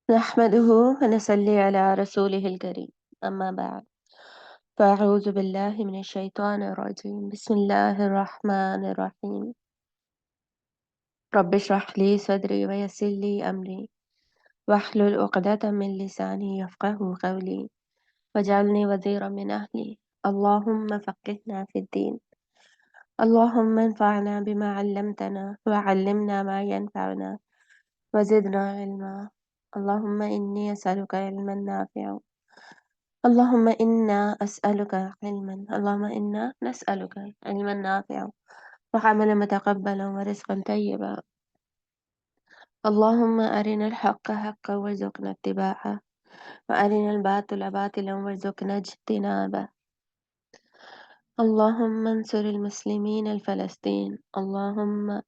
نحمده ونصلي على رسوله الكريم أما بعد فأعوذ بالله من الشيطان الرجيم بسم الله الرحمن الرحيم رب اشرح لي صدري ويسر لي أمري واحلل عقدة من لساني يفقه قولي واجعلني وزيرا من أهلي اللهم فقهنا في الدين اللهم انفعنا بما علمتنا وعلمنا ما ينفعنا وزدنا علما اللهم إني أسألك علما نافعا اللهم إنا أسألك علما اللهم إنا نسألك علما نافعا وعملا متقبلا ورزقا طيبا اللهم أرنا الحق حقا وارزقنا اتباعه وأرنا الباطل باطلا وارزقنا اجتنابه اللهم انصر المسلمين الفلسطين اللهم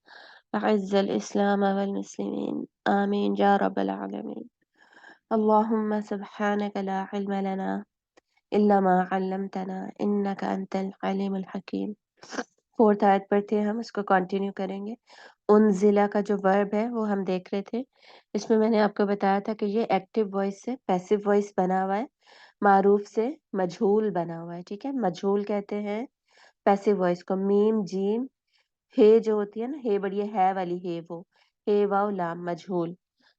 أعز الإسلام والمسلمين آمين يا رب العالمين اللهم سبحانك لا علم لنا إلا ما علمتنا إنك أنت العليم الحكيم फोर्थ आयत पर थे हम इसको कंटिन्यू करेंगे। उन जिला का जो वर्ब है वो हम देख रहे थे। इसमें मैंने आपको बताया था कि ये एक्टिव वॉइस से पैसिव वॉइस बना हुआ है, मारूफ से मजहूल बना हुआ है। ठीक है, मजहूल कहते हैं पैसिव वॉइस को। मीम जीम हे जो होती है ना, हे बढ़िया है वाली हे, वो हे वाव लाम मजहूल,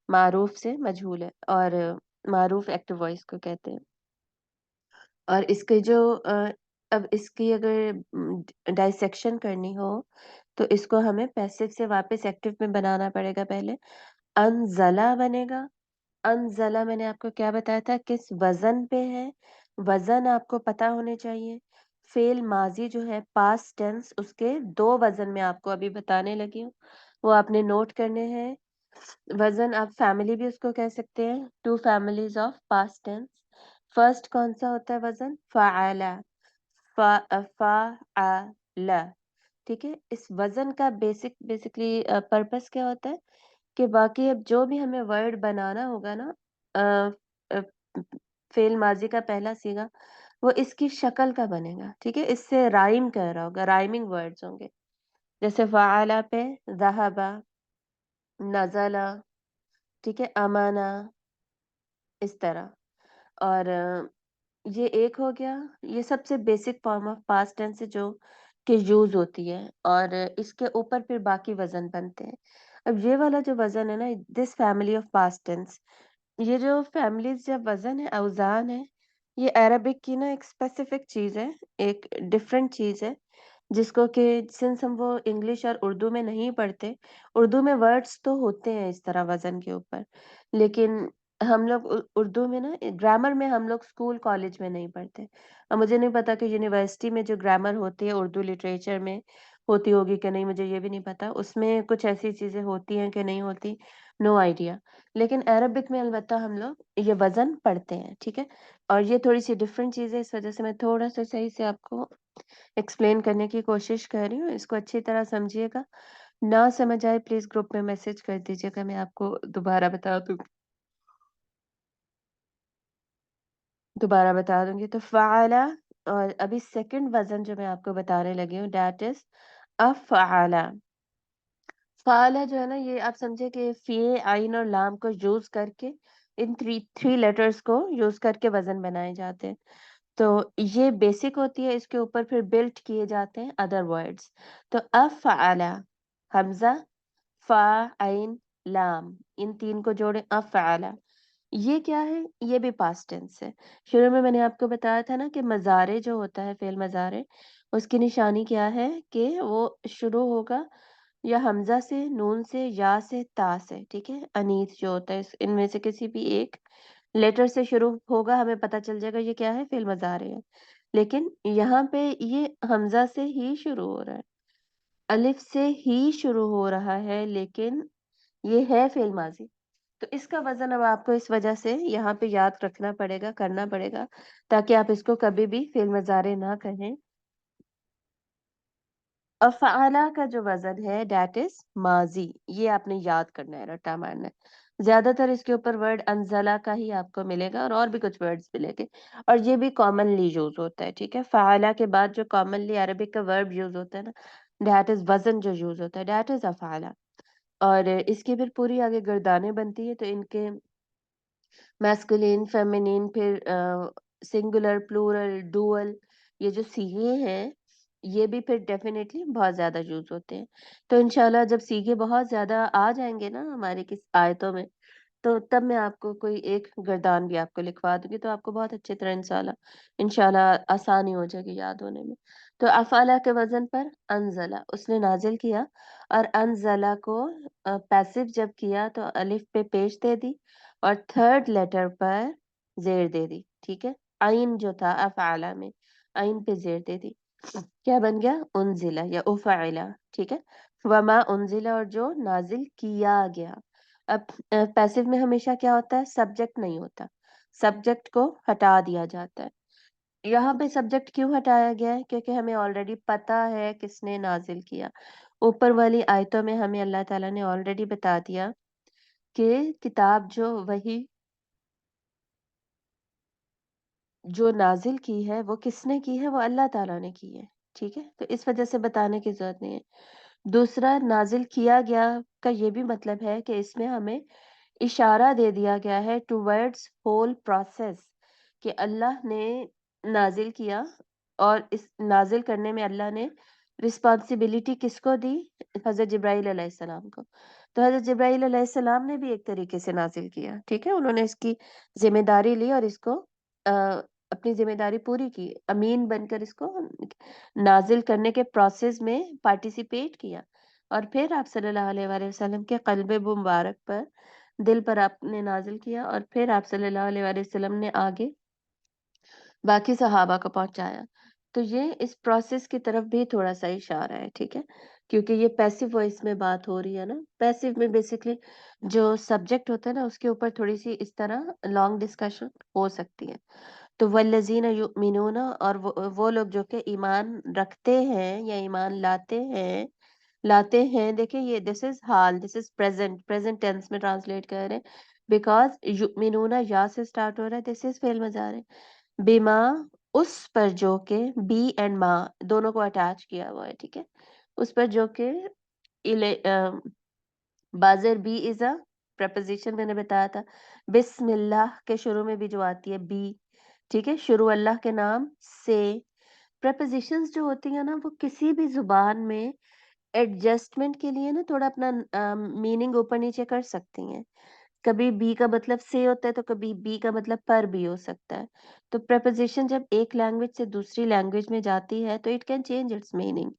मारूफ से मजहूल है। और मारूफ एक्टिव वॉइस को कहते हैं। और इसके जो अब इसकी अगर डाइसेक्शन करनी हो तो इसको हमें पैसिव से वापस एक्टिव में बनाना पड़ेगा। पहले अनजला बनेगा। अनजला मैंने आपको क्या बताया था, किस वजन पे है, वजन आपको पता होने चाहिए। फेल माजी जो है पास्ट टेंस, उसके दो वजन में आपको अभी बताने लगी हूँ, वो आपने नोट करने हैं। वजन आप फैमिली भी उसको कह सकते हैं, two families of past tense. First कौन सा होता है वजन, फ़अला, फ़अला। ठीक है, इस वजन का बेसिकली पर्पस क्या होता है कि बाकी अब जो भी हमें वर्ड बनाना होगा ना, अ, अ, फेल माजी का पहला सीगा वो इसकी शक्ल का बनेगा। ठीक है, इससे राइम कर रहा होगा, राइमिंग वर्ड्स होंगे। जैसे फ़अला पे ज़हबा, नज़ला, ठीक है, अमाना, इस तरह। और ये एक हो गया, ये सबसे basic form of past tense है जो कि यूज होती है, और इसके ऊपर फिर बाकी वजन बनते हैं। अब ये वाला जो वजन है ना, this family of past tense, ये जो फैमिलीज या वजन है, औजान है, ये अरबिक की ना एक स्पेसिफिक चीज है, एक डिफरेंट चीज है, जिसको कि सिंस हम वो इंग्लिश और उर्दू में नहीं पढ़ते। उर्दू में वर्ड्स तो होते हैं इस तरह वजन के ऊपर, लेकिन हम लोग उर्दू में ना ग्रामर में हम लोग स्कूल कॉलेज में नहीं पढ़ते। और मुझे नहीं पता कि यूनिवर्सिटी में जो ग्रामर होती है उर्दू लिटरेचर में होती होगी कि नहीं, मुझे ये भी नहीं पता उसमें कुछ ऐसी चीजें होती हैं कि नहीं होती, नो आइडिया। लेकिन अरबिक में अलबत्ता हम लोग ये वजन पढ़ते हैं। ठीक है, और ये थोड़ी सी डिफरेंट चीज है, इस वजह से मैं थोड़ा सा सही से आपको एक्सप्लेन करने की कोशिश कर रही हूँ। इसको अच्छी तरह समझिएगा, ना समझ आए प्लीज ग्रुप में मैसेज कर दीजिएगा, मैं आपको दोबारा बता दूंगी। तो फ़अला, और अभी सेकंड वजन जो मैं आपको बताने लगी हूँ, दैट इज अफ़अला। फ़अला जो है ना, ये आप समझे कि फ़े आइन और लाम को यूज करके, इन थ्री थ्री लेटर्स को यूज करके वजन बनाए जाते हैं। तो ये बेसिक होती है, इसके ऊपर फिर बिल्ट किए जाते हैं अदर वर्ड्स। तो अफ़अला, हमजा, फ़ा, आइन, लाम, इन तीन को जोड़े अफ़अला। ये क्या है, ये भी पास्ट टेंस है। शुरू में मैंने आपको बताया था ना कि मज़ारे जो होता है, फ़ेल मज़ारे, उसकी निशानी क्या है कि वो शुरू होगा या हमज़ा से, नून से, या से, ता से। ठीक है, अनीस जो होता है इनमें से किसी भी एक लेटर से शुरू होगा, हमें पता चल जाएगा ये क्या है, फ़ेल मज़ारे है। लेकिन यहाँ पे ये हमज़ा से ही शुरू हो रहा है, अलिफ से ही शुरू हो रहा है, लेकिन ये है फ़ेल माज़ी। तो इसका वजन अब आपको इस वजह से यहाँ पे याद रखना पड़ेगा, करना पड़ेगा, ताकि आप इसको कभी भी फेल मज़ारे ना कहें। अफ़अला का जो वजन है दैट इज माजी, ये आपने याद करना है, रट्टा मारना है। ज्यादातर इसके ऊपर वर्ड अनजला का ही आपको मिलेगा, और भी कुछ वर्ड्स मिलेंगे, और ये भी कॉमनली यूज होता है। ठीक है, फ़अला के बाद जो कॉमनली अरबिक का वर्ब यूज होता है ना, दैट इज वजन जो यूज होता है, दैट इज अफ़अला। और इसकी फिर पूरी आगे गर्दानें बनती है, तो इनके मैस्कुलिन, फेमिनिन, फिर सिंगुलर, प्लूरल, डुअल, ये जो सीगे हैं, ये भी फिर डेफ़िनेटली बहुत ज़्यादा यूज़ होते हैं। तो इंशाल्लाह जब सीगे बहुत ज़्यादा आ जाएँगे ना हमारी किस आयतों में, तो तब मैं आपको कोई एक गर्दान भी आपको लिखवा दूँगी, तो आपको बहुत अच्छी तरह इंशाल्लाह आसानी हो जाएगी याद होने में। तो अफ़अला के वज़न पर अनज़ला, उसने नाज़िल किया, और अनज़ला को पैसिव जब किया तो अलिफ पे पेश दे दी और थर्ड लेटर पर ज़ेर दे दी, ठीक है? आइन जो था अफ़अला में, आइन पे ज़ेर दे दी। क्या बन गया? उनज़िला या उफ़अला, ठीक है? वमा उनज़िला, और जो नाज़िल किया गया। अब पैसिव में हमेशा क्या होता है? सब्जेक्ट नहीं होता, सब्जेक्ट को हटा दिया जाता है। यहाँ पे सब्जेक्ट क्यों हटाया गया है? क्योंकि हमें ऑलरेडी पता है किसने नाज़िल किया। ऊपर वाली आयतों में हमें अल्लाह ताला ने ऑलरेडी बता दिया कि किताब जो नाज़िल की है, वो किसने की है? वो अल्लाह ताला ने की है, ठीक है? तो इस वज़ह से बताने की ज़रूरत नहीं है। दूसरा, नाज़िल किया गया का ये भी मतलब है कि इसमें हमें इशारा दे दिया गया है टुवर्ड्स होल प्रोसेस, कि अल्लाह ने नाज़िल किया, और इस नाज़िल करने में अल्लाह ने रिस्पॉन्सिबिलिटी किसको दी? हज़रत जिब्राईल अलैहिस्सलाम को। तो हज़रत जिब्राईल अलैहिस्सलाम ने भी एक तरीके से नाज़िल किया, ठीक है? उन्होंने इसकी ज़िम्मेदारी ली और इसको अ, अपनी ज़िम्मेदारी पूरी की। अमीन बनकर इसको नाज़िल करने के प्रोसेस में पार्टिसिपेट किया, और फिर आप सल्लल्लाहु अलैहि वसल्लम के क़ल्ब मुबारक पर, दिल पर आपने नाज़िल किया, और फिर आप सल्लल्लाहु अलैहि वसल्लम ने आगे बाकी सहाबा को पहुँचाया। तो ये इस प्रोसेस की तरफ भी थोड़ा-सा इशारा है, ठीक है? क्योंकि ये पैसिव वॉइस में बात हो रही है ना, पैसिव में बेसिकली जो सब्जेक्ट होता है ना, उसके ऊपर थोड़ी-सी इस तरह लॉन्ग डिस्कशन हो सकती है। तो वल्लज़ीना युमिनून, और वो लोग जो कि ईमान रखते हैं या ईमान लाते हैं, देखिए ये दिस इज़ हाल, दिस इज़ प्रेज़ेंट टेंस में ट्रांसलेट कर रहे हैं, बिकॉज़ युमिनूना या से स्टार्ट हो रहा है, दिस इज़ फ़िल मज़ारी है। बिमा, उस पर जो कि, बी एंड मा दोनों को अटैच किया हुआ है, ठीक है? उस पर जो कि बाज़र बी इज़ अ प्रीपोज़िशन मैंने बताया था। बिस्मिल्लाह के शुरू में भी जो आती है बी, ठीक है? शुरू अल्लाह के नाम से। प्रीपोज़िशंस जो होती हैं ना, वो किसी भी ज़ुबान में एडजस्टमेंट के लिए ना थोड़ा अपना मीनिंग ऊपर-नीचे कर सकती हैं। कभी बी का मतलब से होता है, तो कभी बी का मतलब पर भी हो सकता है। तो प्रीपोज़िशन जब एक लैंग्वेज से दूसरी लैंग्वेज में जाती है, तो it can change it's meaning,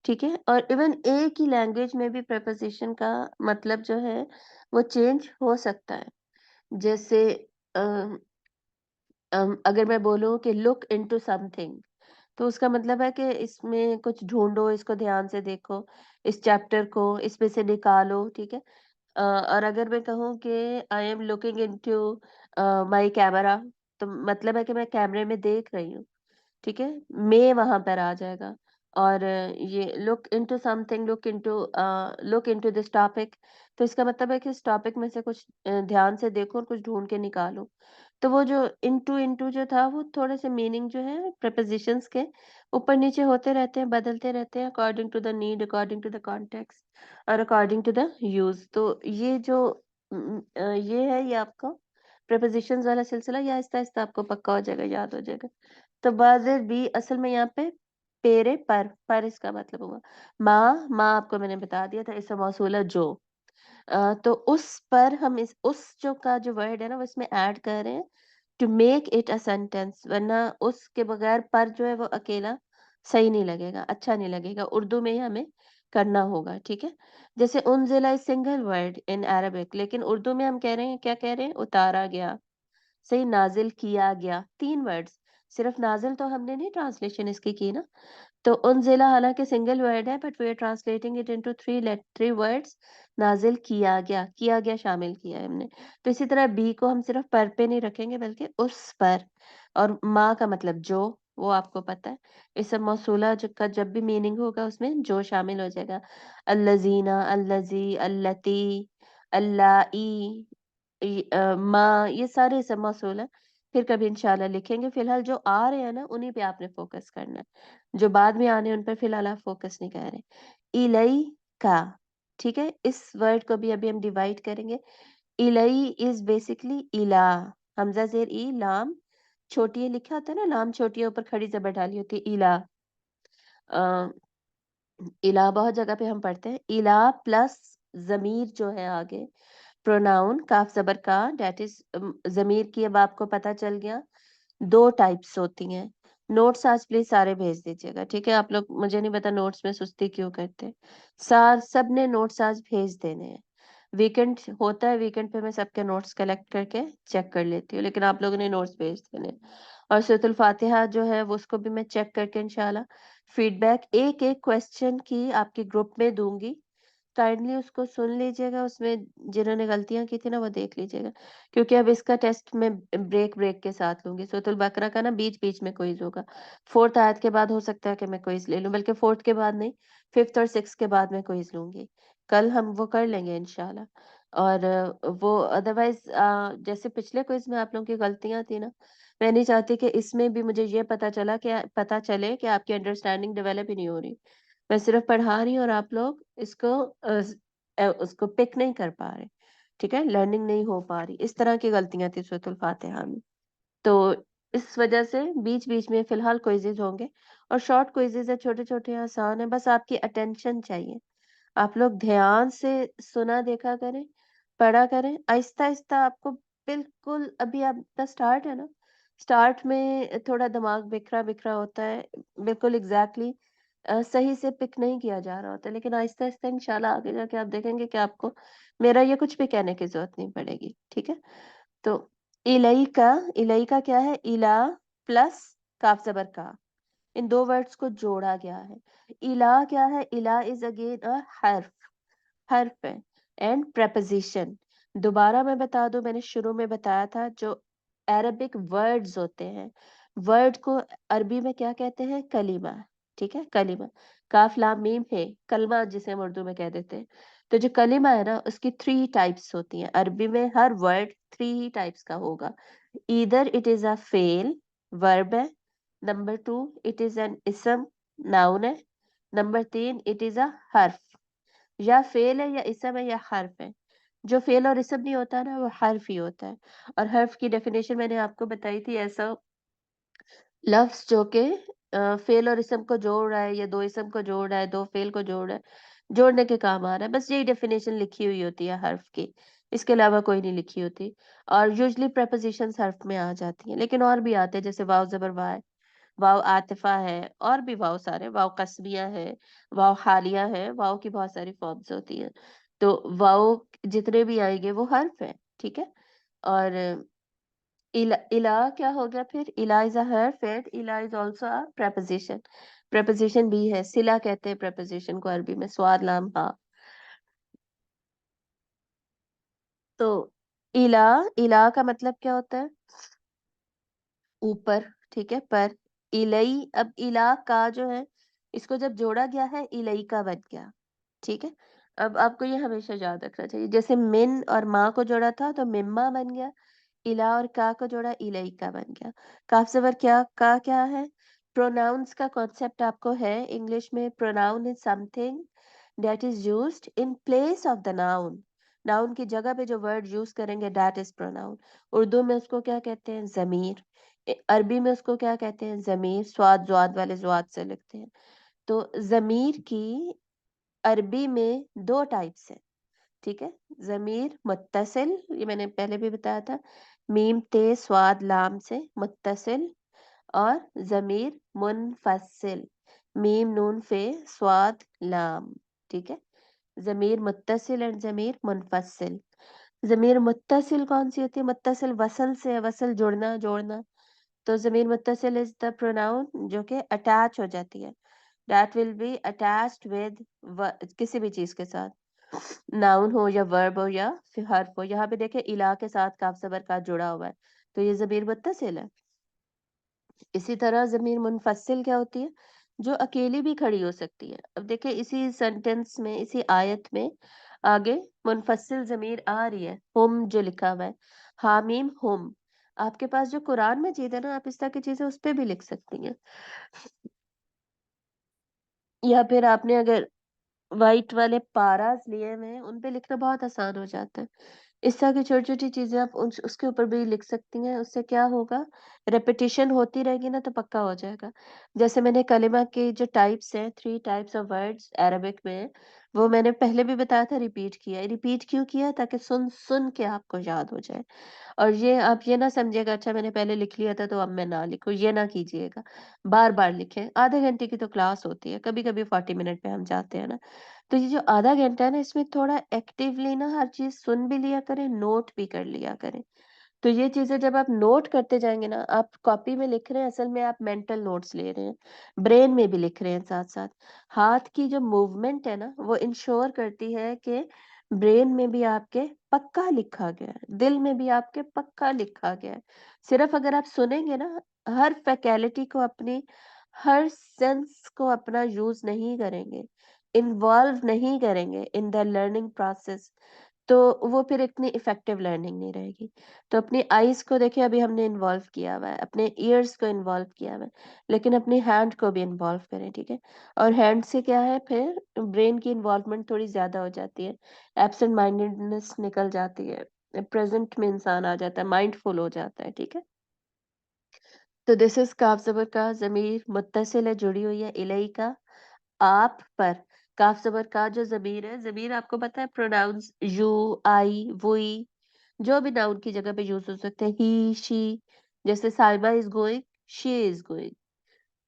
ठीक है? और इवन एक ही लैंग्वेज में भी प्रीपोज़िशन का मतलब जो है, वो चेंज हो सकता है। जैसे अ अगर मैं बोलूँ कि लुक इनटू समथिंग, तो उसका मतलब है कि इसमें कुछ ढूँढो, इसको ध्यान से देखो, इस चैप्टर को इसमें से निकालो, ठीक है? और अगर मैं कहूँ कि I am looking into my camera, तो मतलब है कि मैं कैमरे में देख रही हूँ, ठीक है? मैं वहाँ पर आ जाएगा। और ये लुक इनटू दिस टॉपिक, तो इसका मतलब है कि इस टॉपिक में से कुछ ध्यान से देखो और कुछ ढूँढ के निकालो। तो वो जो इनटू इनटू जो था, वो थोड़े से मीनिंग जो है प्रीपोज़िशंस के ऊपर-नीचे होते रहते हैं, बदलते रहते हैं, according to the need, according to the context, और अकॉर्डिंग टू द यूज़। तो ये जो ये है, ये आपका प्रीपोज़िशंस वाला सिलसिला, ये आहिस्ता-आहिस्ता आपको पक्का हो जाएगा, याद हो जाएगा। तो बाज़र बी असल में यहाँ पे पेरे पर इसका मतलब हुआ। माँ आपको मैंने बता दिया था, इसम मौसूला जो। तो उस पर हम इस उस जो का जो वर्ड है ना, वो इसमें ऐड कर रहे हैं to make it a sentence, वरना उसके बगैर पर जो है वो अकेला सही नहीं लगेगा, अच्छा नहीं लगेगा। उर्दू में ही हमें करना होगा, ठीक है? जैसे उनज़िला is single word in Arabic, लेकिन उर्दू में हम कह रहे हैं, क्या कह रहे हैं? उतारा गया। सही, नाज़िल किया गया, 3 वर्ड्स। सिर्फ नाज़िल तो हमने नहीं ट्रांसलेशन इसकी की ना। तो उनज़िला हालाँकि सिंगल वर्ड है, but we are translating it into 3 words. नाज़िल किया गया शामिल किया है हमने। तो इसी तरह बी को हम सिर्फ पर पे नहीं रखेंगे, बल्कि उस पर। और माँ का मतलब जो, वो आपको पता है। इसम मौसूला का जब भी मीनिंग होगा, उसमें जो शामिल हो जाएगा। अल्लज़ीना, अल्लज़ी, अल्लती, अल्लाई, माँ, ये सारे इसम मौसूल हैं। फिर कभी इंशाल्लाह लिखेंगे। फिलहाल जो आ रहे हैं ना, उन्हीं पे आपने फोकस करना है। जो बाद में आने हैं, उन पर फिलहाल आप फोकस नहीं कर रहे। इलई का, ठीक है? इस वर्ड को भी अभी हम डिवाइड करेंगे। इलई इज बेसिकली इला, हमजा जेर ई, लाम छोटी ए लिखा होता है ना, लाम छोटी है ऊपर खड़ी जबर डाली होती है, इला। इला बहुत जगह पे हम पढ़ते हैं, इला प्लस जमीर जो है आगे, प्रोनाउन काफ जबर का, डेट इज जमीर की। अब आपको पता चल गया दो टाइप्स होती हैं। नोट्स आज प्लीज सारे भेज दीजिएगा, ठीक है? आप लोग, मुझे नहीं पता नोट्स में सुस्ती क्यों करते हैं। सब ने नोट्स आज भेज देने हैं। वीकेंड होता है, वीकेंड पे मैं सबके नोट्स कलेक्ट करके चेक कर लेती हूँ, लेकिन आप लोगों ने नोट्स भेज देने हैं। और सूरतुल फातिहा जो है वो, उसको भी मैं चेक करके इंशाल्लाह फीडबैक एक एक क्वेश्चन की आपके ग्रुप में दूंगी। काइंडली उसको सुन लीजिएगा, उसमें जिन्होंने गलतियां की थी ना वो देख लीजिएगा, क्योंकि अब इसका टेस्ट मैं ब्रेक ब्रेक के साथ लूंगी। सूरतुल बकरा का ना बीच बीच में क्विज होगा। फोर्थ आयत के बाद हो सकता है कि मैं क्विज ले लूं, बल्कि फोर्थ के बाद नहीं, फिफ्थ और सिक्स के बाद मैं क्विज लूंगी। कल हम वो कर लेंगे इंशाल्लाह। और वो अदरवाइज जैसे पिछले क्विज में आप लोगों की गलतियां थी ना, मैं नहीं चाहती कि इसमें भी मुझे ये पता चले कि आपकी अंडरस्टैंडिंग डेवलप ही नहीं हो रही। मैं सिर्फ पढ़ा रही हूँ और आप लोग इसको उसको पिक नहीं कर पा रहे, ठीक है? लर्निंग नहीं हो पा रही, इस तरह की गलतियां थी सूरतुल फातिहा में। तो इस वजह से बीच बीच में फिलहाल क्विजेज होंगे, और शॉर्ट क्विजेज है, छोटे छोटे आसान है, बस आपकी अटेंशन चाहिए। आप लोग ध्यान से सुना देखा करें, पढ़ा करें, आहिस्ता आहिस्ता आपको बिल्कुल। अभी आपका स्टार्ट है ना, स्टार्ट में थोड़ा दिमाग बिखरा बिखरा होता है, बिल्कुल एग्जैक्टली सही से पिक नहीं किया जा रहा होता, लेकिन आहिस्ता आहिस्ता इंशाल्लाह आगे जाके आप देखेंगे कि आपको मेरा ये कुछ भी कहने की जरूरत नहीं पड़ेगी, ठीक है? तो इलई का, इलई का क्या है? इला प्लस काफ जबर का, इन दो वर्ड्स को जोड़ा गया है। इला क्या है? इला इज अगेन अ हर्फ, हर्फ है एंड preposition। दोबारा मैं बता दूं, मैंने शुरू में बताया था, जो अरबिक वर्ड्स होते हैं, वर्ड को अरबी में क्या कहते हैं? कलीमा, ठीक है? कलीमा, काफ लाम मीम है, कलमा जिसे हम उर्दू में कह देते हैं। तो जो कलीमा है ना, उसकी थ्री टाइप्स होती हैं अरबी में, हर वर्ड थ्री ही टाइप्स का होगा। ईदर इट इज अ फेल, वर्ब है। Number two, it is an इसम, नाउन है। नंबर तीन, इट इज अ हर्फ, या फेल है या इसम है या हर्फ है। जो फेल और इसम नहीं होता ना, वो हर्फ ही होता है। और हर्फ की डेफिनेशन मैंने आपको बताई थी, ऐसा लफ्ज जो के फेल और इसम को जोड़ रहा है, या दो इसम को जोड़ रहा है, दो फेल को जोड़ रहा है, जोड़ने के काम आ रहा है, बस यही डेफिनेशन लिखी हुई होती है हर्फ की, इसके अलावा कोई नहीं लिखी होती। और यूजली prepositions हर्फ में आ जाती हैं, लेकिन और भी आते हैं, जैसे वाव जबर वाह है, वाव आतिफा है, और भी वाव सारे, वाव कस्बिया है, वाव हालिया है, वाव की बहुत सारी फॉर्म्स होती हैं। तो वाव जितने भी आएंगे वो हर्फ है, ठीक है? और इला क्या हो गया फिर? इला इज अ हर्फ एंड इला is also a preposition। preposition भी है, सिला कहते हैं preposition को अरबी में, स्वाद लाम हा। तो इला, इला का मतलब क्या होता है? ऊपर, ठीक है? पर इलई, अब इला का जो है, इसको जब जोड़ा गया है इलई का बन गया, ठीक है? अब आपको ये हमेशा याद रखना चाहिए, जैसे मिन और माँ को जोड़ा था तो मिम्मा बन गया, इला और का को जोड़ा इलई का बन गया। काफ जबर क्या का क्या है? प्रोनाउंस का कॉन्सेप्ट आपको है इंग्लिश में। Pronoun is something that is used in place of the noun. Noun की जगह पे जो वर्ड यूज करेंगे, दैट इज प्रोनाउन। उर्दू में उसको क्या कहते हैं? जमीर। अरबी में उसको क्या कहते हैं? जमीर, स्वाद ज्वाद वाले ज्वाद से लिखते हैं। तो जमीर की अरबी में दो टाइप्स है, ठीक है? जमीर मुत्तसिल, ये मैंने पहले भी बताया था, मीम ते स्वाद लाम से मुत्तसिल। और जमीर मुनफसिल, मीम नून फे स्वाद लाम, ठीक है? जमीर मुत्तसिल एंड जमीर मुनफसिल। जमीर मुत्तसिल कौन सी होती है? मुत्तसिल वसल से है, वसल जुड़ना, जोड़ना। तो जमीर मुत्तसिल इज द प्रोनाउन जो कि अटैच हो जाती है, that will be attached with किसी भी चीज के साथ, नाउन हो या वर्ब हो या फिर हर्फ हो। यहाँ पे देखे इला के साथ काफ जबर का जुड़ा हुआ है, तो ये जमीर मुत्तसिल है। इसी तरह जमीर मुनफसिल क्या होती है? जो अकेली भी खड़ी हो सकती है। अब देखे इसी सेंटेंस में, इसी आयत में आगे मुनफसिल जमीर आ रही है, हुम जो लिखा हुआ है, हामीम हुम। आपके पास जो कुरान मजीद है ना, आप इस तरह की चीजें उस पे भी लिख सकती हैं। या फिर आपने अगर वाइट वाले पारास लिए हुए हैं, उन पे लिखना बहुत आसान हो जाता है। इस तरह की छोटी-छोटी चीज़ें आप उसके ऊपर भी लिख सकती हैं, उससे क्या होगा, रिपिटिशन होती रहेगी ना तो पक्का हो जाएगा। जैसे मैंने कलिमा के जो टाइप्स हैं, 3 टाइप्स ऑफ वर्ड्स अरबिक में, वो मैंने पहले भी बताया था, रिपीट किया है। रिपीट क्यों किया है? ताकि सुन-सुन के आपको याद हो जाए। और ये आप ये ना समझिएगा अच्छा मैंने पहले लिख लिया था तो अब मैं ना लिखूँ, ये ना कीजिएगा। बार-बार लिखें, आधे घंटे की तो क्लास होती है, कभी-कभी 40 मिनट पे हम जाते हैं ना। तो ये जो आधा घंटा है ना, इसमें थोड़ा एक्टिवली ना हर चीज़ सुन भी लिया करें, नोट भी कर लिया करें। तो ये चीज़ें जब आप नोट करते जाएँगे ना, आप कॉपी में लिख रहे हैं, असल में आप मेंटल नोट्स ले रहे हैं, ब्रेन में भी लिख रहे हैं साथ-साथ। हाथ की जो मूवमेंट है ना, वो इंश्योर करती है कि ब्रेन में भी आपके पक्का लिखा गया है, दिल में भी आपके पक्का लिखा गया है। सिर्फ़ अगर आप सुनेंगे ना, हर फैकल्टी को अपनी, हर सेंस को अपना यूज़ नहीं करेंगे, इन्वॉल्व नहीं करेंगे इन द लर्निंग प्रोसेस, तो वो फिर इतनी इफ़ेक्टिव लर्निंग नहीं रहेगी। तो अपनी आइज़ को देखिए अभी हमने इन्वॉल्व किया हुआ है, अपने ईयर्स को इन्वॉल्व किया हुआ है, लेकिन अपनी हैंड को भी इन्वॉल्व करें, ठीक है? और हैंड से क्या है फिर ब्रेन की इन्वॉल्वमेंट थोड़ी ज़्यादा हो जाती है, एब्सेंट माइंडेडनेस निकल जाती है, प्रेज़ेंट में इंसान आ जाता है, माइंडफुल हो जाता है, ठीक है? तो दिस इज़ काफ ज़बर का, ज़मीर मुत्तसिल है, जुड़ी हुई है, इलैका आप पर। काफ ज़बर का जो ज़मीर है, ज़मीर आपको पता है प्रोनाउंस यू, आई, वुई, जो भी नाउन की जगह पे यूज़ हो सकते हैं। ही, शी, जैसे साइबा is going, she is going.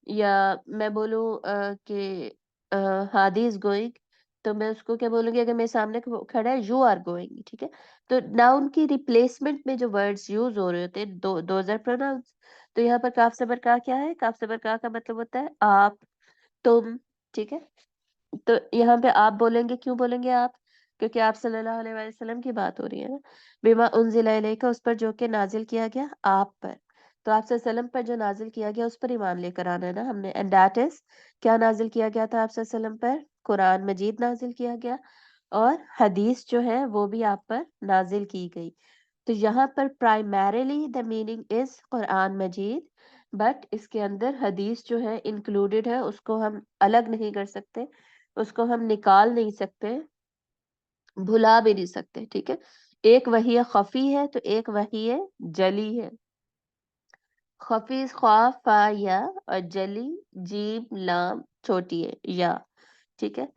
या मैं बोलूँ कि अ, हादी इज़ गोइंग, तो मैं उसको क्या बोलूँगी, अगर मेरे सामने खड़ा है, यू आर गोइंग, ठीक है? तो नाउन की रिप्लेसमेंट में जो वर्ड्स यूज़ हो रहे होते हैं, दोज़ आर प्रोनाउंस। तो यहाँ पर काफ ज़बर का क्या है? काफ ज़बर का मतलब होता है आप, तुम, ठीक है? तो यहाँ पे आप बोलेंगे, क्यों बोलेंगे आप? क्योंकि आप सल्लल्लाहु अलैहि वसल्लम की बात हो रही है ना। बिमा उन्ज़िला इलैका, उस पर जो कि नाज़िल किया गया आप पर। तो आप सल्लल्लाहु अलैहि वसल्लम पर जो नाज़िल किया गया उस पर ईमान लेकर आना है ना हमने, एंड दैट इज़ क्या नाज़िल किया गया था आप सल्लल्लाहु अलैहि वसल्लम पर? कुरान मजीद नाज़िल किया गया, और हदीस जो है वो भी आप पर नाज़िल की गई। तो यहाँ पर primarily the meaning is Quran Majeed, but इसके अंदर हदीस जो है इंक्लूडेड है, उसको हम अलग नहीं कर सकते, उसको हम निकाल नहीं सकते, भुला भी नहीं सकते, ठीक है? एक वही है ख़फ़ी है, तो एक वही है जली है। ख़फ़ी ख़ा, फ़ा, या, और जली जीम, लाम छोटी है या। ठीक है?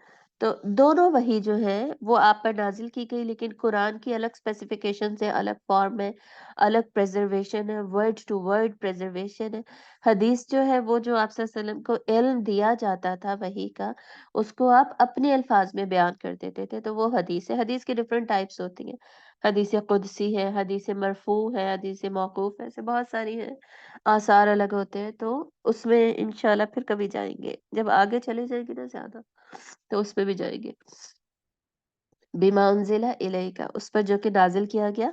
तो दोनों वही जो है वो आप पर नाज़िल की गई, लेकिन कुरान की अलग स्पेसिफ़िकेशंस है, अलग फ़ॉर्म है, अलग प्रिज़र्वेशन है, वर्ड टू वर्ड प्रिज़र्वेशन है। हदीस जो है वो जो आप सल्लल्लाहु अलैहि वसल्लम को इल्म दिया जाता था वही का, उसको आप अपने अल्फ़ाज़ में बयान कर देते थे, तो वो हदीस है। हदीस की डिफ़रेंट टाइप्स होती हैं। हदीस कुदसी है, हदीस मरफ़ू है, हदीस मौकूफ़ है, ऐसे बहुत सारी हैं। आसार अलग होते हैं, तो उसमें इंशाल्लाह फिर कभी जाएँगे। जब आगे चले जाएँगे ना ज़्यादा, तो उसपे भी जाएँगे। बिमा उन्ज़िला इलैका, उस पर जो कि नाज़िल किया गया,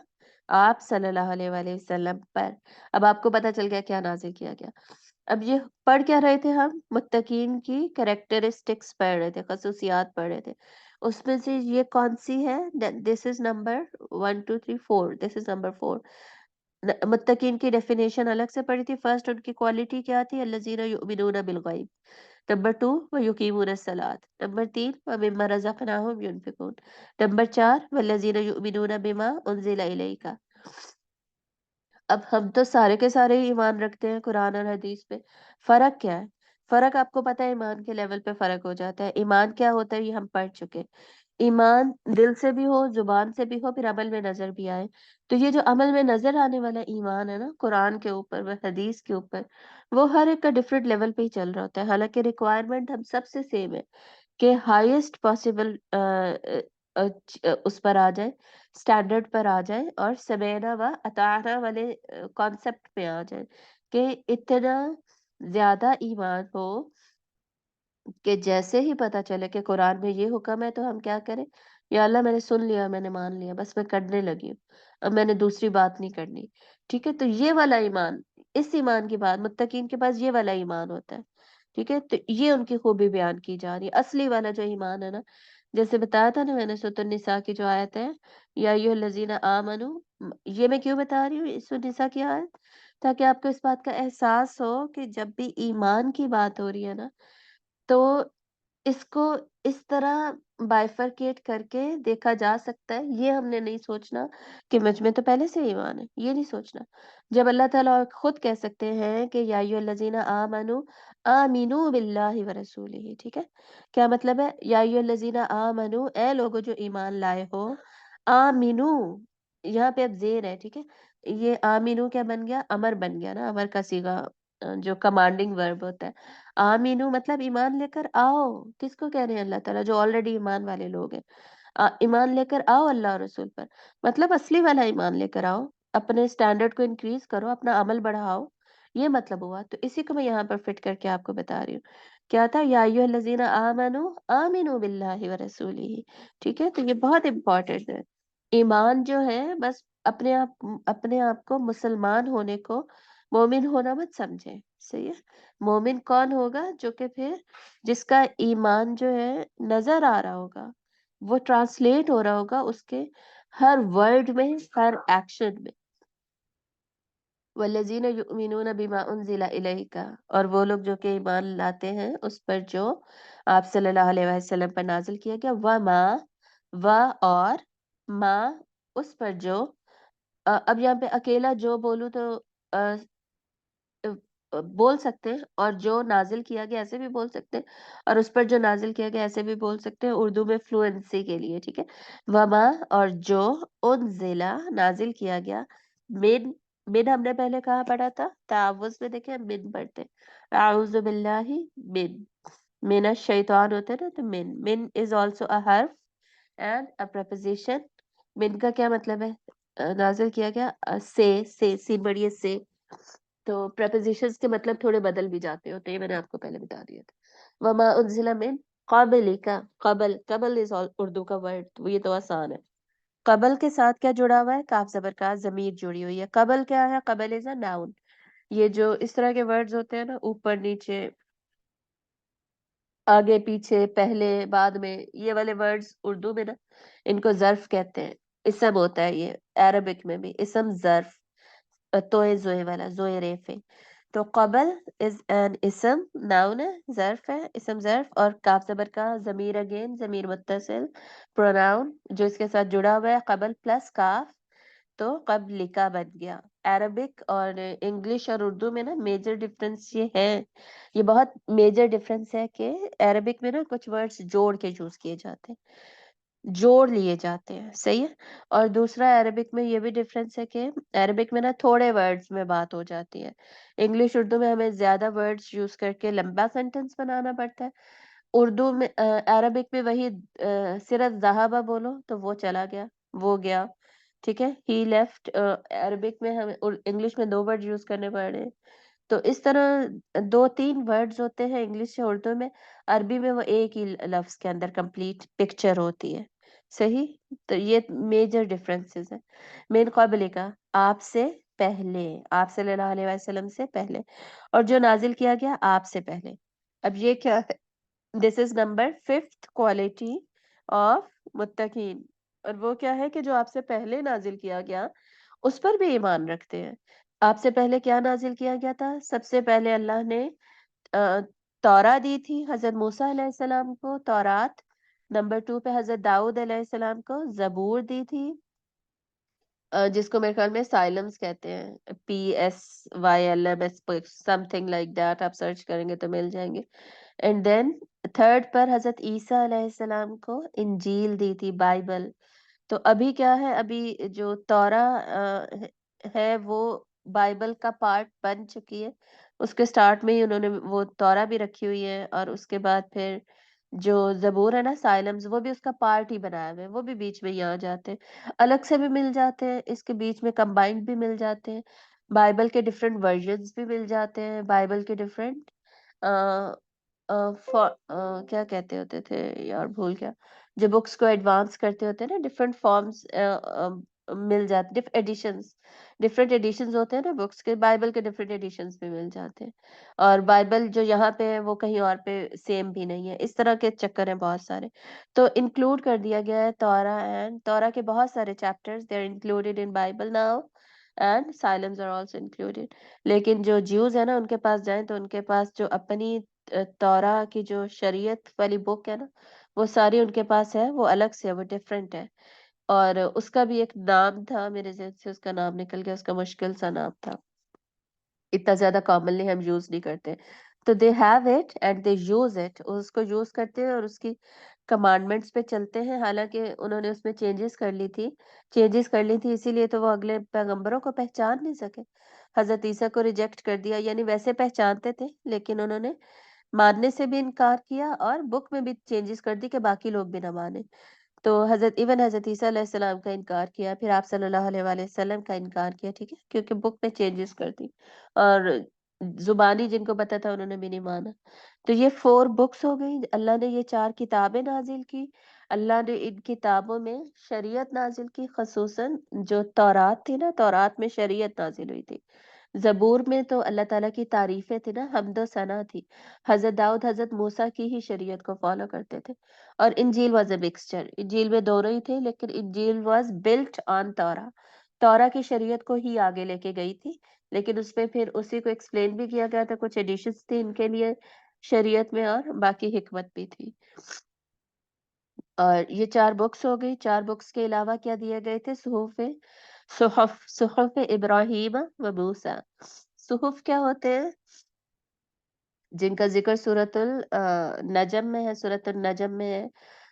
आप सल्लल्लाहु अलैहि वसल्लम पर। अब आपको पता चल गया क्या नाज़िल किया गया। अब ये पढ़ क्या रहे थे हम? मुत्तकीन की कैरेक्टरिस्टिक्स पढ़ रहे थे, ख़ुसूसियात पढ़ रहे थे। उसमें से ये कौन-सी है? This is number 1, 2, 3, 4, this is number 4। मुत्तकीन की डेफिनेशन अलग से पढ़ी थी। फर्स्ट उनकी क्वालिटी क्या थी? अल्लज़ीना युमिनूना बिल गैब। नंबर 2 व युकीमून सलात। नंबर 3 व मिम्मा रज़क़नाहुम युनफ़िकून। नंबर 4 वल्लज़ीना युमिनूना बिमा उन्ज़िला इलैका। अब हम तो सारे के सारे ही ईमान रखते हैं कुरान और हदीस पे। फ़र्क क्या है? फ़र्क आपको पता है, ईमान के लेवल पे फ़र्क हो जाता है। ईमान क्या होता है ये हम पढ़ चुके हैं। ईमान दिल से भी हो, ज़ुबान से भी हो, फिर अमल में नज़र भी आए। तो ये जो अमल में नज़र आने वाला ईमान है ना, कुरान के ऊपर व हदीस के ऊपर, वो हर एक का डिफरेंट लेवल पे ही चल रहा होता है। हालाँकि रिक्वायरमेंट हम सबसे सेम है कि हाईएस्ट पॉसिबल उस पर आ जाए, स्टैंडर्ड पर आ जाए, और समेना व अताना वाले कॉन्सेप्ट पे आ जाए कि इतना ज़्यादा ईमान हो कि जैसे ही पता चले कि कुरान में ये हुक्म है तो हम क्या करें, या अल्लाह मैंने सुन लिया, मैंने मान लिया, बस मैं करने लगी हूँ, अब मैंने दूसरी बात नहीं करनी। ठीक है? तो ये वाला ईमान, इस ईमान की बात मुत्तकीन के पास ये वाला ईमान होता है। ठीक है? तो ये उनकी खूबी बयान की जा रही है। असली वाला जो ईमान है ना, जैसे बताया था ना मैंने सूरह निसा की जो आयत है, या अय्युहल्लज़ीना आमनू, ये मैं क्यों बता रही हूँ सूरह निसा की आयत? ताकि आपको इस बात का एहसास हो कि जब भी ईमान की बात हो रही है ना, तो इसको इस तरह बाइफरकेट करके देखा जा सकता है। ये हमने नहीं सोचना कि मुझ में तो पहले से ईमान है, ये नहीं सोचना। जब अल्लाह ताला खुद कह सकते हैं कि या अय्युहल्लज़ीना आमनू आमिनू बिल्लाहि व रसूलिही, ठीक है? क्या मतलब है? या अय्युहल्लज़ीना आमनू, ए लोगो जो ईमान लाए हो, आमिनू, यहाँ पे अब ज़ेर है, ठीक है? ये आमिनू क्या बन गया? अमर बन गया ना, अमर का सीगा, जो कमांडिंग वर्ब होता है। आमीनू मतलब ईमान लेकर आओ। किसको कह रहे हैं अल्लाह ताला? जो ऑलरेडी ईमान वाले लोग हैं। ईमान लेकर आओ अल्लाह और रसूल पर, मतलब असली वाला ईमान लेकर आओ, अपने स्टैंडर्ड को इंक्रीज करो, अपना अमल बढ़ाओ, ये मतलब हुआ। तो इसी को मैं यहाँ पर फिट करके आपको बता रही हूँ। क्या था? या अय्युहल्लज़ीना आमनू आमिनू बिल्लाहि व रसूलिही, ठीक है? तो ये बहुत इंपॉर्टेंट है। ईमान जो है बस अपने आप को मुसलमान होने को मोमिन होना मत समझे, सही है? मोमिन कौन होगा? जो कि फिर जिसका ईमान जो है नजर आ रहा होगा, वो ट्रांसलेट हो रहा होगा उसके हर वर्ड में, हर एक्शन में। वल्लज़ीना युमिनूना बिमा उनज़िला इलैका, और वो लोग जो कि ईमान लाते हैं उस पर जो आप सल्लल्लाहु अलैहि वसल्लम पर नाजिल किया गया, व मा, व और मा, उस पर जो अब यहाँ पे अकेला जो बोलूँ तो अ, अ, बोल सकते हैं, और जो नाजिल किया गया ऐसे भी बोल सकते हैं, और उस पर जो नाजिल किया गया ऐसे भी बोल सकते हैं, उर्दू में फ्लुएंसी के लिए, ठीक है? वमा, और जो उनजिला नाजिल किया गया, मिन, मिन हमने पहले कहाँ पढ़ा था? तावुज़ में देखें मिन पढ़ते हैं, आऊज़ु बिल्लाहि मिन, मिनश शैतान होता है ना, तो मिन, मिन इज ऑल्सो अ हर्फ एंड अ प्रपोजिशन। मिन का क्या मतलब है? नाजिल किया गया, से, सीन बढ़िए से। तो prepositions के मतलब थोड़े बदल भी जाते होते हैं, ये मैंने आपको पहले बता दिया था। वमा उनजिला मिन क़ब्लिका, क़ब्ल, क़ब्ल इज उर्दू का वर्ड, तो ये तो आसान है। क़ब्ल के साथ क्या जुड़ा हुआ है? काफ ज़बर का ज़मीर जुड़ी हुई है। क़ब्ल क्या है? क़ब्ल इज अ नाउन। ये जो इस तरह के वर्ड्स होते हैं ना, ऊपर नीचे, आगे पीछे, पहले बाद में, ये वाले वर्ड्स उर्दू में ना, इनको ज़र्फ कहते हैं। इसम होता है ये, अरबिक में भी इसम ज़र्फ, तोए जोए वाला, जोए रेफे। तो कबल इज एन इसम, नाउन है, ज़र्फ है, इसम ज़र्फ, और काफ ज़बर का ज़मीर, अगेन ज़मीर मुत्तसिल, प्रोनाउन जो इसके साथ जुड़ा हुआ है, कबल प्लस काफ, तो कबलिका बन गया। अरबिक और इंग्लिश और उर्दू में ना मेजर डिफरेंस ये है, ये बहुत मेजर डिफरेंस है कि अरबिक में ना कुछ वर्ड्स जोड़ के यूज किए जाते हैं, जोड़ लिए जाते हैं, सही है? और दूसरा अरबिक में ये भी डिफरेंस है कि अरबिक में ना थोड़े वर्ड्स में बात हो जाती है। इंग्लिश उर्दू में हमें ज्यादा वर्ड्स यूज करके लंबा सेंटेंस बनाना पड़ता है। उर्दू में अरबिक में वही सिर्फ ज़हाबा बोलो तो वो चला गया, वो गया, ठीक है? ही लेफ्ट। अरबिक में हमें इंग्लिश में दो वर्ड यूज करने पड़ रहे हैं। तो इस तरह दो तीन वर्ड्स होते हैं इंग्लिश या उर्दू में, अरबी में वो एक ही लफ्ज के अंदर कंप्लीट पिक्चर होती है, सही? तो ये मेजर डिफरेंसेस है। मेन क़ब्ल का, आपसे पहले, आप सल्लल्लाहु अलैहि वसल्लम से पहले, और जो नाजिल किया गया आपसे पहले। अब ये क्या है? This is number fifth quality of मुत्तकीन। और वो क्या है कि जो आपसे पहले नाजिल किया गया उस पर भी ईमान रखते हैं। आपसे पहले क्या नाजिल किया गया था? सबसे पहले अल्लाह ने अ, तौरा दी थी हजरत मूसा अलैहिस्सलाम को, तौरात। नंबर टू पे हजरत दाऊद अलैहिस्सलाम को जबूर दी थी, जिसको मेरे ख्याल में साइलम्स कहते हैं, PSYLMS, समथिंग लाइक दैट, आप सर्च करेंगे तो मिल जाएंगे। एंड देन थर्ड पर हजरत ईसा अलैहिस्सलाम को इंजील दी थी, बाइबल। तो अभी क्या है? अभी जो तौरा है वो बाइबल का पार्ट बन चुकी है। उसके स्टार्ट में ही उन्होंने वो तौरा भी रखी हुई है, और उसके बाद फिर जो ज़बूर है ना, साइलम्स, वो भी उसका पार्ट ही बनाया हुआ है, वो भी बीच में ही आ जाते हैं। अलग से भी मिल जाते हैं, इसके बीच में कंबाइंड भी मिल जाते हैं। बाइबल के डिफरेंट वर्जन्स भी मिल जाते हैं, बाइबल के डिफरेंट क्या कहते होते थे यार, भूल गया। जो बुक्स को एडवांस करते होते हैं ना, डिफरेंट फॉर्म्स मिल जाते, डिफरेंट एडिशंस होते हैं ना बुक्स के, बाइबल के डिफरेंट एडिशंस भी मिल जाते हैं। और बाइबल जो यहाँ पे है वो कहीं और पे सेम भी नहीं है, इस तरह के चक्कर हैं बहुत सारे। तो इंक्लूड कर दिया गया है तौरा, एंड तौरा के बहुत सारे chapters they are included in Bible now, and silence are also included. लेकिन जो ज्यूज है ना, उनके पास जाएं तो उनके पास जो अपनी तौरा की जो शरीयत वाली बुक है ना, وہ ساری ان کے پاس ہے، وہ الگ سے ہے، وہ ڈفرینٹ ہے، اور اس کا بھی ایک نام تھا، میرے ذہن سے اس کا نام نکل گیا، اس کا مشکل سا نام تھا، اتنا زیادہ کامنلی ہم یوز نہیں کرتے. تو they have it and they use it, اس کو یوز کرتے ہیں اور اس کی کمانڈمنٹس پہ چلتے ہیں، حالانکہ انہوں نے اس میں چینجز کر لی تھی، اسی لیے تو وہ اگلے پیغمبروں کو پہچان نہیں سکے. حضرت عیسیٰ کو ریجیکٹ کر دیا، یعنی ویسے پہچانتے تھے لیکن انہوں نے ماننے سے بھی انکار کیا اور بک میں بھی چینجز کر دی کہ باقی لوگ بھی نہ مانے. تو حضرت عیسیٰ علیہ السلام کا انکار کیا، پھر آپ صلی اللہ علیہ وآلہ وسلم کا انکار کیا، ٹھیک ہے، کیونکہ بک میں چینجز کر دی، اور زبانی جن کو پتا تھا انہوں نے بھی نہیں مانا. تو یہ 4 بکس ہو گئی، اللہ نے یہ 4 کتابیں نازل کی. اللہ نے ان کتابوں میں شریعت نازل کی، خصوصاً جو تورات تھی نا، تورات میں شریعت نازل ہوئی تھی. زبور میں تو اللہ تعالیٰ کی تعریفیں تھی نا، حمد و ثنا تھی. حضرت داؤد حضرت موسیٰ کی ہی شریعت کو فالو کرتے تھے. اور انجیل واز اے مکسچر، انجیل میں دونوں ہی تھے، لیکن انجیل واز بلٹ آن تورا، تورا کی شریعت کو ہی آگے لے کے گئی تھی، لیکن اس میں پھر اسی کو ایکسپلین بھی کیا گیا تھا، کچھ ایڈیشنز تھی ان کے لیے شریعت میں، اور باقی حکمت بھی تھی. اور یہ 4 بکس ہو گئی. 4 بکس کے علاوہ کیا دیے گئے تھے؟ صحف ابراہیم و موسیٰ. صحف کیا ہوتے ہیں؟ جن کا ذکر سورۃ النجم میں ہے، سورۃ النجم میں ہے،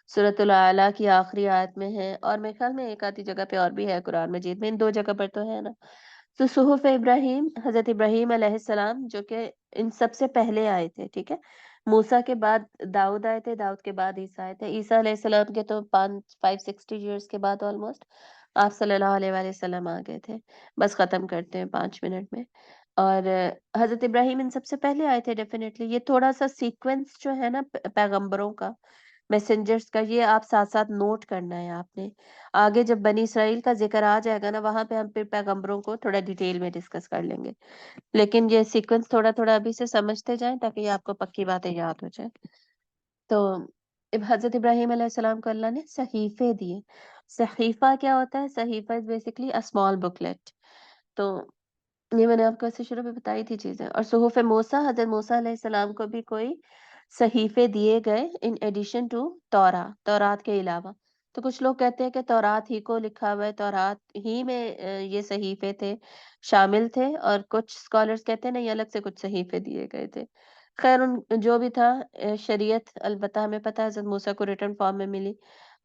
سورۃ الاعلیٰ کی آخری آیت میں ہے، اور میرے خیال میں ایک آدھی جگہ پہ اور بھی ہے قرآن مجید میں، ان 2 جگہ پر تو ہے نا. تو صحف ابراہیم، حضرت ابراہیم علیہ السلام جو کہ ان سب سے پہلے آئے تھے، ٹھیک ہے. موسیٰ کے بعد داؤد آئے تھے، داؤد کے بعد عیسیٰ آئے تھے، عیسیٰ علیہ السلام کے تو 560 ایئرس کے بعد آلموسٹ آپ صلی اللہ علیہ وآلہ وسلم آ گئے تھے. بس ختم کرتے ہیں 5 منٹ میں. اور حضرت ابراہیم ان سب سے پہلے آئے تھے ڈیفینیٹلی. یہ تھوڑا سا سیکوینس جو ہے نا پیغمبروں کا، میسنجرز کا، یہ آپ ساتھ ساتھ نوٹ کرنا ہے آپ نے. آگے جب بنی اسرائیل کا ذکر آ جائے گا نا، وہاں پہ ہم پھر پیغمبروں کو تھوڑا ڈیٹیل میں ڈسکس کر لیں گے، لیکن یہ سیکوینس تھوڑا تھوڑا ابھی سے سمجھتے جائیں تاکہ یہ آپ کو پکی باتیں یاد ہو جائیں. تو حضرت ابراہیم علیہ السلام کو اللہ نے صحیفے دیے. صحیفہ کیا ہوتا ہے؟ صحیفہ is basically a small booklet. تو یہ میں نے آپ کو ایسے شروع میں بتائی تھی چیزیں. اور صحف موسیٰ، حضرت موسیٰ علیہ السلام کو بھی کوئی صحیفے دیے گئے ان ایڈیشن ٹو تورات کے علاوہ. تو کچھ لوگ کہتے ہیں کہ تورات ہی کو لکھا ہوا ہے، تورات ہی میں یہ صحیفے تھے، شامل تھے، اور کچھ اسکالرز کہتے ہیں نہیں، الگ سے کچھ صحیفے دیے گئے تھے. خیر ان جو بھی تھا، شریعت البتہ ہمیں پتہ ہے حضرت موسیٰ کو ریٹن فارم میں ملی،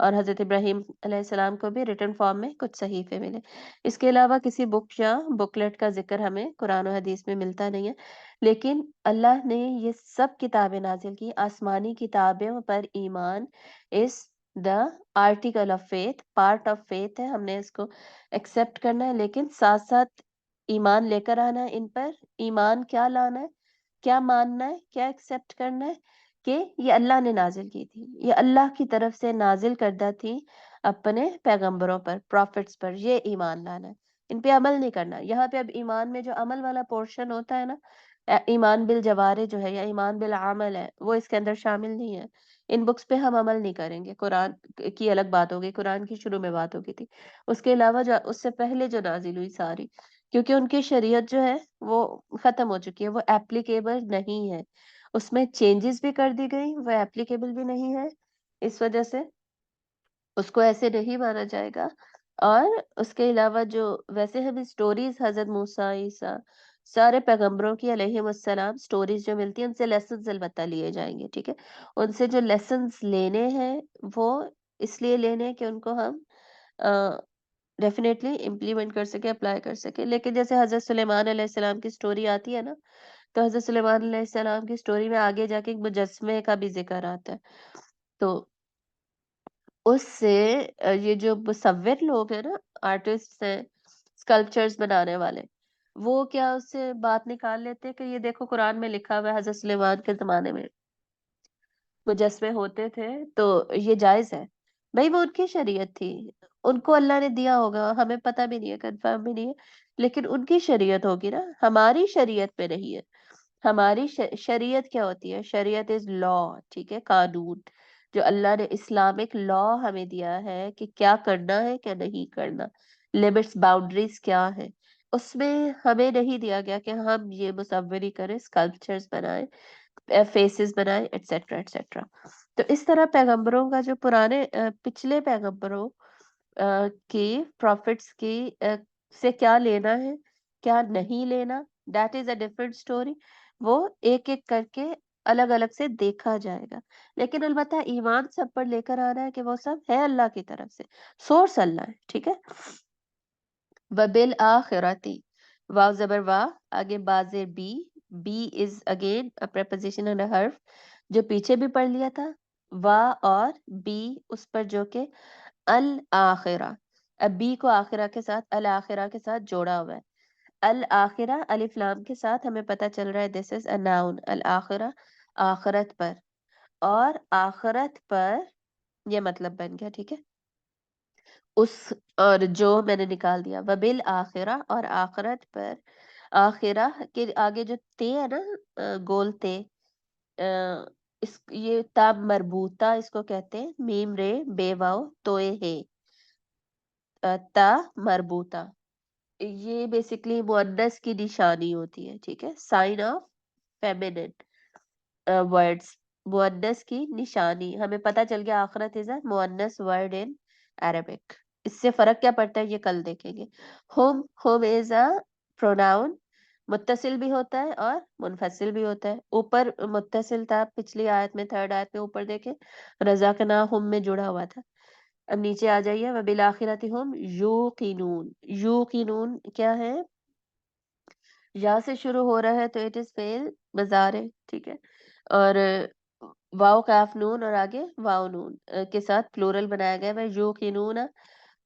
اور حضرت ابراہیم علیہ السلام کو بھی ریٹن فارم میں کچھ صحیفے ملے. اس کے علاوہ کسی بک یا بکلیٹ کا ذکر ہمیں قرآن و حدیث میں ملتا نہیں ہے. لیکن اللہ نے یہ سب کتابیں نازل کی. آسمانی کتابوں پر ایمان is the article of faith, part of faith ہے، ہم نے اس کو ایکسپٹ کرنا ہے، لیکن ساتھ ساتھ ایمان لے کر آنا ہے ان پر. ایمان کیا لانا ہے، کیا ماننا ہے، کیا ایکسپٹ کرنا ہے؟ کہ یہ اللہ نے نازل کی تھی، یہ اللہ کی طرف سے نازل کردہ تھی اپنے پیغمبروں پر، پروفٹس پر. یہ ایمان لانا ہے، ان پہ عمل نہیں کرنا. یہاں پہ اب ایمان میں جو عمل والا پورشن ہوتا ہے نا، ایمان بالجوارح جو ہے یا ایمان بالعمل ہے، وہ اس کے اندر شامل نہیں ہے. ان بکس پہ ہم عمل نہیں کریں گے. قرآن کی الگ بات ہوگی، قرآن کی شروع میں بات ہوگی تھی، اس کے علاوہ جو اس سے پہلے جو نازل ہوئی ساری، کیونکہ ان کی شریعت جو ہے وہ ختم ہو چکی ہے، وہ ایپلیکیبل نہیں ہے. اس میں چینجز بھی کر دی گئی، وہ ایپلیکیبل بھی نہیں ہے، اس وجہ سے اس کو ایسے نہیں مانا جائے گا. اور اس کے علاوہ جو ویسے ہمیں سٹوریز حضرت موسیٰ، عیسیٰ، سارے پیغمبروں کی علیہم السلام سٹوریز جو ملتی ہیں، ان سے لیسنز البتہ لیے جائیں گے، ٹھیک ہے. ان سے جو لیسنز لینے ہیں وہ اس لیے لینے ہیں کہ ان کو ہم ڈیفینیٹلی امپلیمنٹ کر سکے، اپلائی کر سکے. لیکن جیسے حضرت سلیمان علیہ السلام کی سٹوری آتی ہے نا، تو حضرت سلیمان علیہ السلام کی سٹوری میں آگے جا کے ایک مجسمے کا بھی ذکر آتا ہے. تو اس سے یہ جو مصور لوگ ہیں نا، آرٹسٹ ہیں، اسکلپچرز بنانے والے، وہ کیا اس سے بات نکال لیتے کہ یہ دیکھو قرآن میں لکھا ہوا ہے حضرت سلیمان کے زمانے میں مجسمے ہوتے تھے، تو یہ جائز ہے. بھائی وہ ان کی شریعت تھی، ان کو اللہ نے دیا ہوگا، ہمیں پتہ بھی نہیں ہے، کنفرم بھی نہیں ہے، لیکن ان کی شریعت ہوگی نا، ہماری شریعت پہ نہیں ہے. ہماری شریعت کیا ہوتی ہے؟ شریعت از لا، ٹھیک ہے، قانون جو اللہ نے اسلامک لا ہمیں دیا ہے کہ کیا کرنا ہے، کیا نہیں کرنا، لمٹس، باؤنڈریز کیا ہے. اس میں ہمیں نہیں دیا گیا کہ ہم یہ مصوری کریں، اسکلپچرز بنائیں، فیسز بنائیں، ایٹسیٹرا ایٹسیٹرا. तो इस तरह पैगंबरों का जो पुराने पिछले पैगंबरों की प्रॉफिट्स की से क्या लेना है, क्या नहीं लेना, that is a different story. वो एक-एक करके अलग-अलग से देखा जाएगा। लेकिन अलबत्ता ईमान सब पर लेकर आना है कि वो सब है अल्लाह की तरफ से, सोर्स अल्लाह है, ठीक है? वबिल आखिरती, वाव ज़बर वाह, आगे बा ज़ेर बी, बी is again a preposition and a हर्फ, जो पीछे भी पढ़ लिया था। वाह और बी उस पर जो कि अल आखिरा, अब बी को आखिरा के साथ अल आखिरा के साथ जोड़ा हुआ है। अल आखिरा अलिफ लाम के साथ हमें पता चल रहा है दिस इज अ नाउन। अल आखिरा आखिरत पर, और आखिरत पर ये मतलब बन गया, ठीक है। उस और जो मैंने निकाल दिया वबिल आखिरा और आखिरत पर, आखिरा के आगे जो ते है ना, गोल ते, इस ये ता मरबूता इसको कहते हैं, मीम रे बेवाओ तोए है, ता मरबूता, ये बेसिकली मुअन्नस की निशानी होती है, ठीक है, साइन ऑफ फेमिनिन वर्ड्स, मुअन्नस की निशानी। हमें पता चल गया आखिरत इज अ मुअन्नस वर्ड इन अरबिक। इससे फर्क क्या पड़ता है ये कल देखेंगे। होम इज अ प्रोनाउन, मुत्तसिल भी होता है और मुनफसिल भी होता है। ऊपर मुत्तसिल था पिछली आयत में, थर्ड आयत में ऊपर देखें, रजा का नाम हुम में जुड़ा हुआ था। अब नीचे आ जाइए, वबिल आखिरति हुम यूकिनून, यूकिनून क्या है, या से शुरू हो रहा है तो इट इज फेल मज़ारे, ठीक है। और वाव काफ नून और आगे वाव नून के साथ प्लूरल बनाया गया है, यूकिनून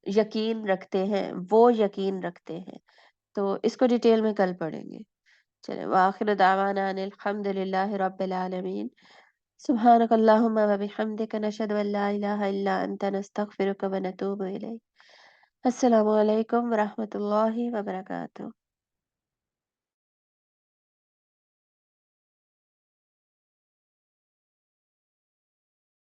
यकीन रखते हैं, वो यकीन रखते हैं। तो इसको डिटेल में कल पढ़ेंगे। चले, वाखिर दावाना अनिल हम्दुलिल्लाहि रब्बिल आलमीन, सुब्हानक अल्लाहुम्मा व बिहम्दिका नशहदु अन ला इलाहा इल्ला अंता नस्तगफिरुका व नतूबु इलैक। अस्सलामु अलैकुम व रहमतुल्लाहि व बरकातुहू।